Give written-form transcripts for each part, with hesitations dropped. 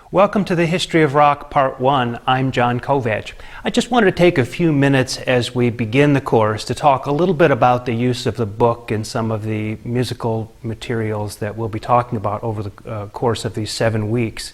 Welcome to the History of Rock Part 1. I'm John Kovach. I just wanted to take a few minutes as we begin the course to talk a little bit about the use of the book and some of the musical materials that we'll be talking about over the course of these 7 weeks.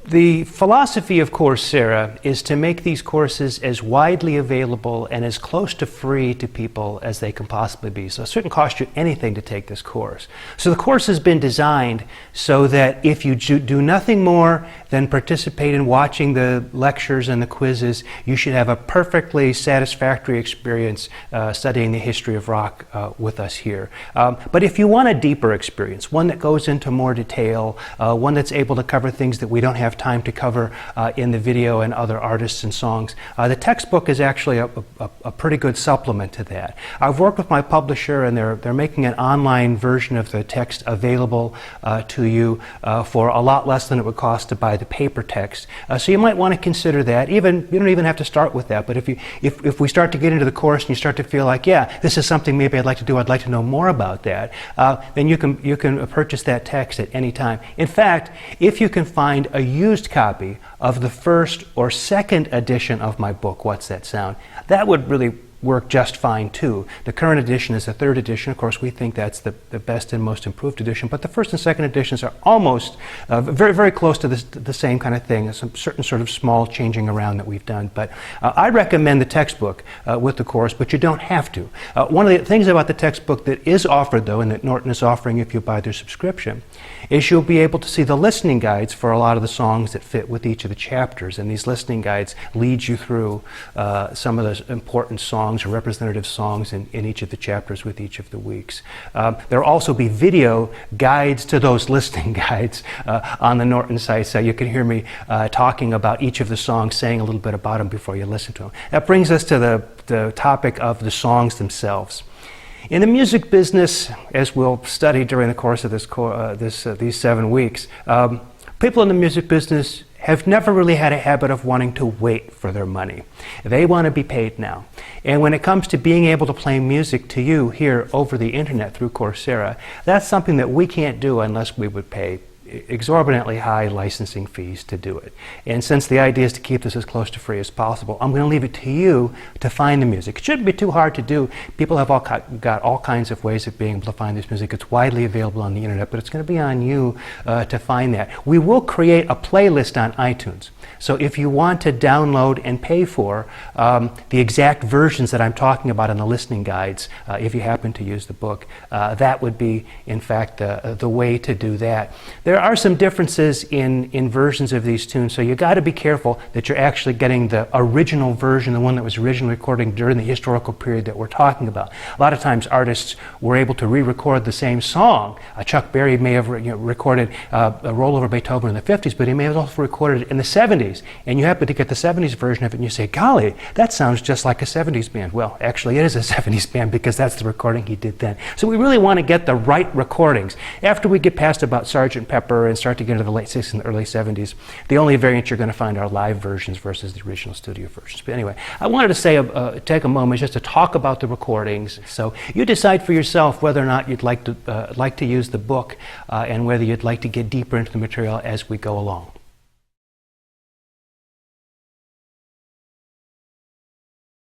The philosophy of Coursera is to make these courses as widely available and as close to free to people as they can possibly be. So it shouldn't cost you anything to take this course. So the course has been designed so that if you do nothing more than participate in watching the lectures and the quizzes, you should have a perfectly satisfactory experience studying the history of rock with us here. But if you want a deeper experience, one that goes into more detail, one that's able to cover things that we don't have time to cover in the video and other artists and songs, the textbook is actually a pretty good supplement to that. I've worked with my publisher and they're making an online version of the text available to you for a lot less than it would cost to buy the paper text. So you might want to consider that. You don't even have to start with that, but if we start to get into the course and you start to feel like, yeah, this is something maybe I'd like to do, I'd like to know more about that, then you can purchase that text at any time. In fact, if you can find a used copy of the first or second edition of my book, What's That Sound, that would really work just fine too. The current edition is the third edition. Of course, we think that's the best and most improved edition, but the first and second editions are almost very, very close to the same kind of thing. Some certain sort of small changing around that we've done. But I recommend the textbook with the course, but you don't have to. One of the things about the textbook that is offered, though, and that Norton is offering if you buy their subscription, is you'll be able to see the listening guides for a lot of the songs that fit with each of the chapters. And these listening guides lead you through some of the important songs or representative songs in each of the chapters with each of the weeks. There will also be video guides to those listening guides on the Norton site, so you can hear me talking about each of the songs, saying a little bit about them before you listen to them. That brings us to the topic of the songs themselves. In the music business, as we'll study during the course of these 7 weeks, people in the music business have never really had a habit of wanting to wait for their money. They want to be paid now. And when it comes to being able to play music to you here over the internet through Coursera, that's something that we can't do unless we would pay exorbitantly high licensing fees to do it. And since the idea is to keep this as close to free as possible, I'm going to leave it to you to find the music. It shouldn't be too hard to do. People have got all kinds of ways of being able to find this music. It's widely available on the internet, but it's going to be on you to find that. We will create a playlist on iTunes. So if you want to download and pay for the exact versions that I'm talking about in the listening guides, if you happen to use the book, that would be, in fact, the way to do that. There are some differences in versions of these tunes, so you got to be careful that you're actually getting the original version, the one that was originally recorded during the historical period that we're talking about. A lot of times artists were able to re-record the same song. Chuck Berry may have recorded a rollover Beethoven in the 50s, but he may have also recorded it in the 70s. And you happen to get the 70s version of it and you say, golly, that sounds just like a 70s band. Well, actually it is a 70s band because that's the recording he did then. So we really want to get the right recordings. After we get past about Sgt. Pepper and start to get into the late 60s and the early 70s, the only variants you're going to find are live versions versus the original studio versions. But anyway, I wanted to say, take a moment just to talk about the recordings. So you decide for yourself whether or not you'd like to use the book and whether you'd like to get deeper into the material as we go along.